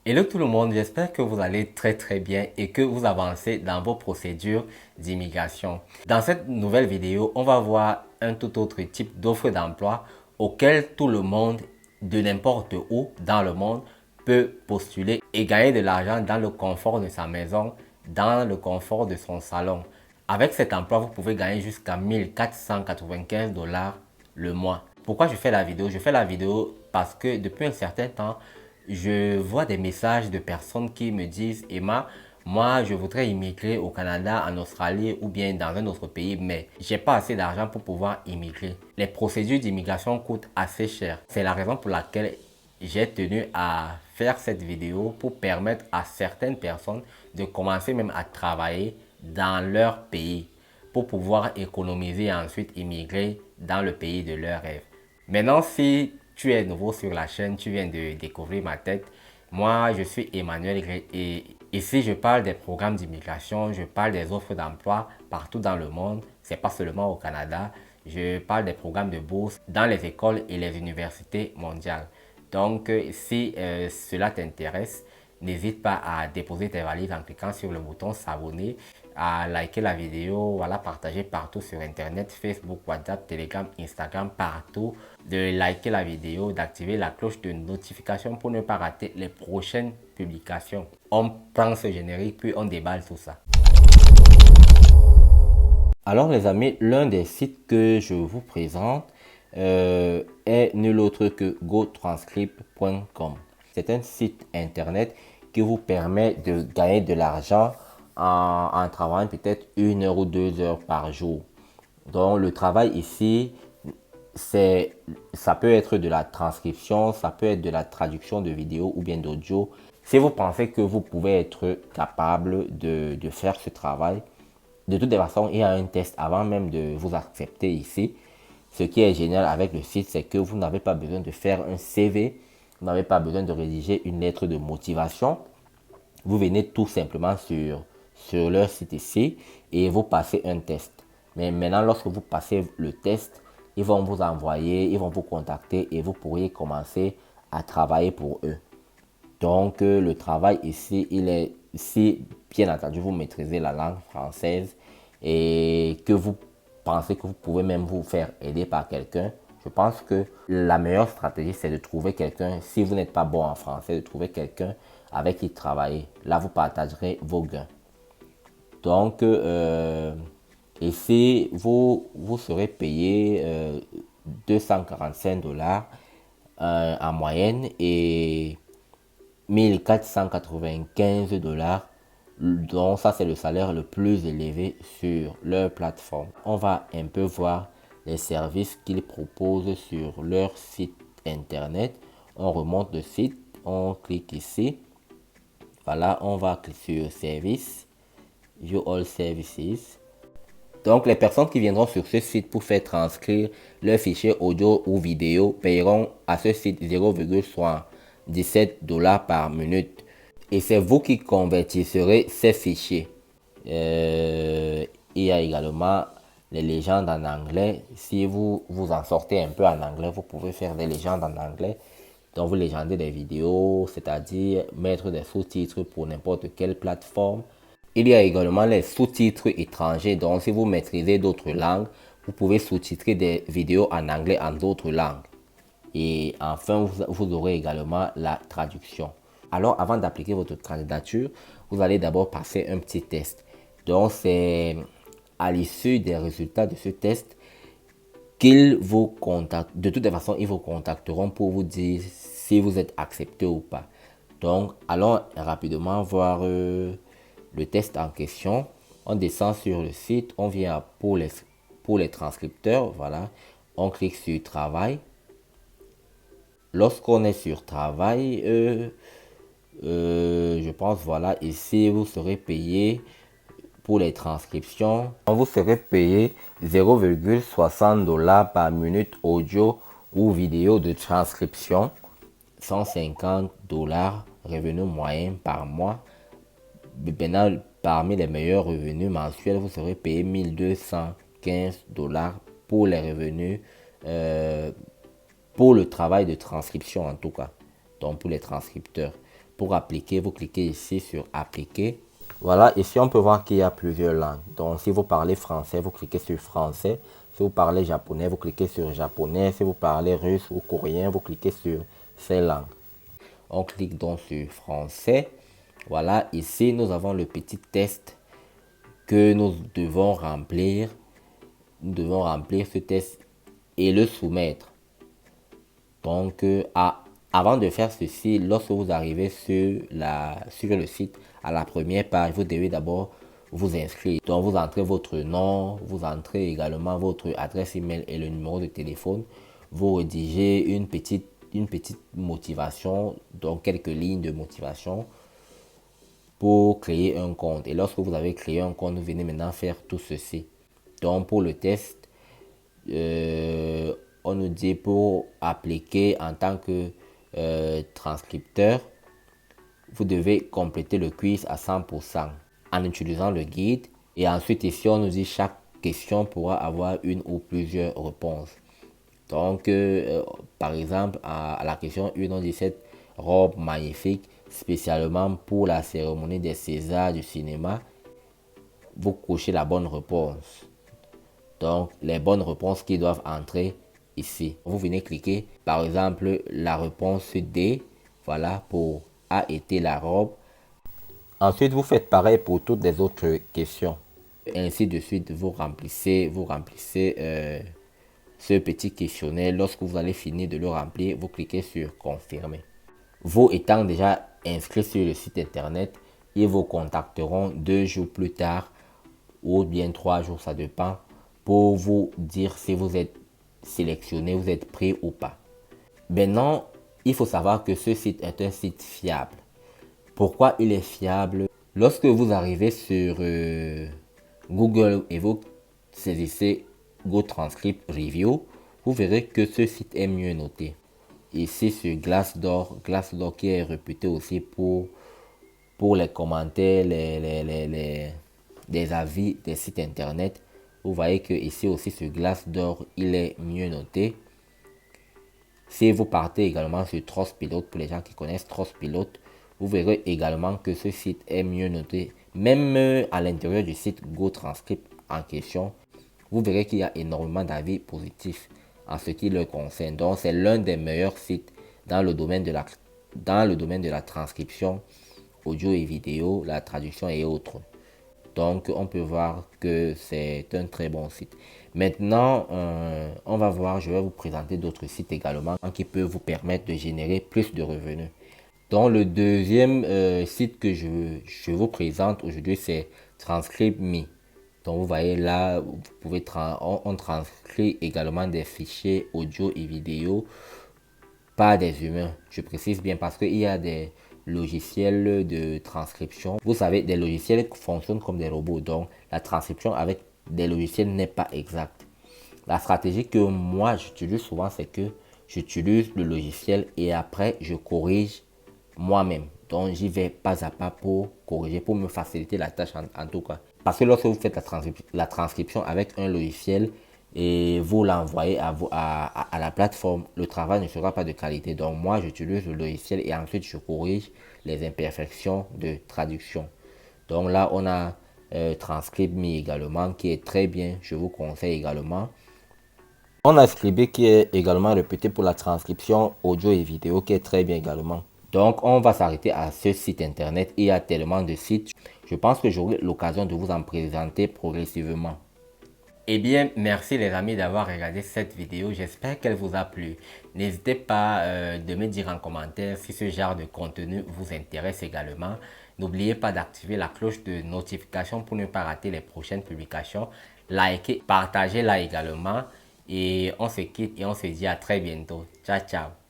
Hello tout le monde, j'espère que vous allez très bien et que vous avancez dans vos procédures d'immigration. Dans cette nouvelle vidéo, on va voir un tout autre type d'offre d'emploi auquel tout le monde de n'importe où dans le monde peut postuler et gagner de l'argent dans le confort de sa maison, dans le confort de son salon. Avec cet emploi, vous pouvez gagner jusqu'à 1495 dollars le mois. Pourquoi je fais la vidéo? Je fais la vidéo parce que depuis un certain temps, je vois des messages de personnes qui me disent: Emma, moi je voudrais immigrer au Canada, en Australie ou bien dans un autre pays, mais j'ai pas assez d'argent pour pouvoir immigrer. Les procédures d'immigration coûtent assez cher. C'est la raison pour laquelle j'ai tenu à faire cette vidéo pour permettre à certaines personnes de commencer même à travailler dans leur pays pour pouvoir économiser et ensuite immigrer dans le pays de leur rêve. Maintenant, si tu es nouveau sur la chaîne, tu viens de découvrir ma tête. Moi, je suis Emmanuel et ici, je parle des programmes d'immigration, je parle des offres d'emploi partout dans le monde. C'est pas seulement au Canada. Je parle des programmes de bourse dans les écoles et les universités mondiales. Donc, si cela t'intéresse, n'hésite pas à déposer tes valises en cliquant sur le bouton s'abonner, à liker la vidéo, à la partager partout sur Internet, Facebook, WhatsApp, Telegram, Instagram, partout. De liker la vidéo, d'activer la cloche de notification pour ne pas rater les prochaines publications. On prend ce générique puis on déballe tout ça. Alors les amis, l'un des sites que je vous présente est nul autre que gotranscript.com. C'est un site internet qui vous permet de gagner de l'argent en travaillant peut-être 1 heure ou 2 heures par jour. Donc le travail ici, ça peut être de la transcription, ça peut être de la traduction de vidéos ou bien d'audio. Si vous pensez que vous pouvez être capable de faire ce travail, de toute façon, il y a un test avant même de vous accepter ici. Ce qui est génial avec le site, c'est que vous n'avez pas besoin de faire un CV, vous n'avez pas besoin de rédiger une lettre de motivation. Vous venez tout simplement sur leur site ici et vous passez un test. Mais maintenant, lorsque vous passez le test, ils vont vous envoyer, ils vont vous contacter et vous pourriez commencer à travailler pour eux. Donc, le travail ici, il est, si bien entendu vous maîtrisez la langue française et que vous pensez que vous pouvez même vous faire aider par quelqu'un, je pense que la meilleure stratégie, c'est de trouver quelqu'un, si vous n'êtes pas bon en français, de trouver quelqu'un avec qui travailler. Là, vous partagerez vos gains. Donc, ici, vous serez payé 245 dollars en moyenne et 1495 dollars. Donc ça c'est le salaire le plus élevé sur leur plateforme. On va un peu voir les services qu'ils proposent sur leur site internet. On remonte le site, on clique ici. Voilà, on va cliquer sur service, view all services. Donc, les personnes qui viendront sur ce site pour faire transcrire leurs fichiers audio ou vidéo paieront à ce site 0,17 dollars par minute. Et c'est vous qui convertirez ces fichiers. Il y a également les légendes en anglais. Si vous vous en sortez un peu en anglais, vous pouvez faire des légendes en anglais. Donc, vous légendez des vidéos, c'est-à-dire mettre des sous-titres pour n'importe quelle plateforme. Il y a également les sous-titres étrangers. Donc, si vous maîtrisez d'autres langues, vous pouvez sous-titrer des vidéos en anglais en d'autres langues. Et enfin, vous aurez également la traduction. Alors, avant d'appliquer votre candidature, vous allez d'abord passer un petit test. Donc, c'est à l'issue des résultats de ce test qu'ils vous contactent. De toute façon, ils vous contacteront pour vous dire si vous êtes accepté ou pas. Donc, allons rapidement voir le test en question. On descend sur le site, on vient pour les transcripteurs, voilà. On clique sur travail. Lorsqu'on est sur travail, je pense, voilà, ici, vous serez payé pour les transcriptions. Vous serez payé 0,60 dollars par minute audio ou vidéo de transcription. 150 dollars revenu moyen par mois. Maintenant, parmi les meilleurs revenus mensuels, vous serez payé 1215 dollars pour les revenus, pour le travail de transcription en tout cas. Donc pour les transcripteurs. Pour appliquer, vous cliquez ici sur appliquer. Voilà, ici on peut voir qu'il y a plusieurs langues. Donc si vous parlez français, vous cliquez sur français. Si vous parlez japonais, vous cliquez sur japonais. Si vous parlez russe ou coréen, vous cliquez sur ces langues. On clique donc sur français. Voilà, ici nous avons le petit test que nous devons remplir. Nous devons remplir ce test et le soumettre. Donc, avant de faire ceci, lorsque vous arrivez sur le site, à la première page, vous devez d'abord vous inscrire. Donc, vous entrez votre nom, vous entrez également votre adresse email et le numéro de téléphone. Vous rédigez une petite motivation, donc quelques lignes de motivation pour créer un compte. Et lorsque vous avez créé un compte, vous venez maintenant faire tout ceci. Donc, pour le test, on nous dit pour appliquer en tant que transcripteur, vous devez compléter le quiz à 100% en utilisant le guide. Et ensuite ici, on nous dit chaque question pourra avoir une ou plusieurs réponses. Donc, par exemple, à la question 1, on dit cette robe magnifique, spécialement pour la cérémonie des Césars du cinéma. Vous cochez la bonne réponse. Donc, les bonnes réponses qui doivent entrer ici. Vous venez cliquer, par exemple, la réponse D. Voilà, pour A été la robe. Ensuite, vous faites pareil pour toutes les autres questions. Ainsi de suite, vous remplissez ce petit questionnaire. Lorsque vous allez finir de le remplir, vous cliquez sur confirmer. Vous étant déjà inscrit sur le site internet, ils vous contacteront 2 jours plus tard ou bien 3 jours, ça dépend, pour vous dire si vous êtes sélectionné, vous êtes pris ou pas. Maintenant, il faut savoir que ce site est un site fiable. Pourquoi il est fiable? Lorsque vous arrivez sur Google et vous saisissez GoTranscript Review, vous verrez que ce site est mieux noté. Ici sur Glassdoor qui est réputé aussi pour les commentaires, les avis des sites internet. Vous voyez que ici aussi sur Glassdoor, il est mieux noté. Si vous partez également sur Trustpilot, pour les gens qui connaissent Trustpilot, vous verrez également que ce site est mieux noté. Même à l'intérieur du site GoTranscript en question, vous verrez qu'il y a énormément d'avis positifs en ce qui le concerne. Donc, c'est l'un des meilleurs sites dans le domaine de la transcription audio et vidéo, la traduction et autres. Donc, on peut voir que c'est un très bon site. Maintenant, on va voir, je vais vous présenter d'autres sites également qui peuvent vous permettre de générer plus de revenus. Donc, le deuxième site que je vous présente aujourd'hui, c'est TranscribeMe. Donc, vous voyez là, vous pouvez on transcrit également des fichiers audio et vidéo par des humains. Je précise bien parce qu'il y a des logiciels de transcription. Vous savez, des logiciels fonctionnent comme des robots. Donc, la transcription avec des logiciels n'est pas exacte. La stratégie que moi, j'utilise souvent, c'est que j'utilise le logiciel et après, je corrige moi-même. Donc, j'y vais pas à pas pour corriger, pour me faciliter la tâche en tout cas. Parce que lorsque vous faites la transcription avec un logiciel et vous l'envoyez à la plateforme, le travail ne sera pas de qualité. Donc, moi, j'utilise le logiciel et ensuite, je corrige les imperfections de traduction. Donc là, on a TranscribeMe également, qui est très bien. Je vous conseille également. On a Scribd qui est également réputé pour la transcription audio et vidéo, qui est très bien également. Donc, on va s'arrêter à ce site internet. Il y a tellement de sites. Je pense que j'aurai l'occasion de vous en présenter progressivement. Eh bien, merci les amis d'avoir regardé cette vidéo. J'espère qu'elle vous a plu. N'hésitez pas de me dire en commentaire si ce genre de contenu vous intéresse également. N'oubliez pas d'activer la cloche de notification pour ne pas rater les prochaines publications. Likez, partagez-la également. Et on se quitte et on se dit à très bientôt. Ciao, ciao.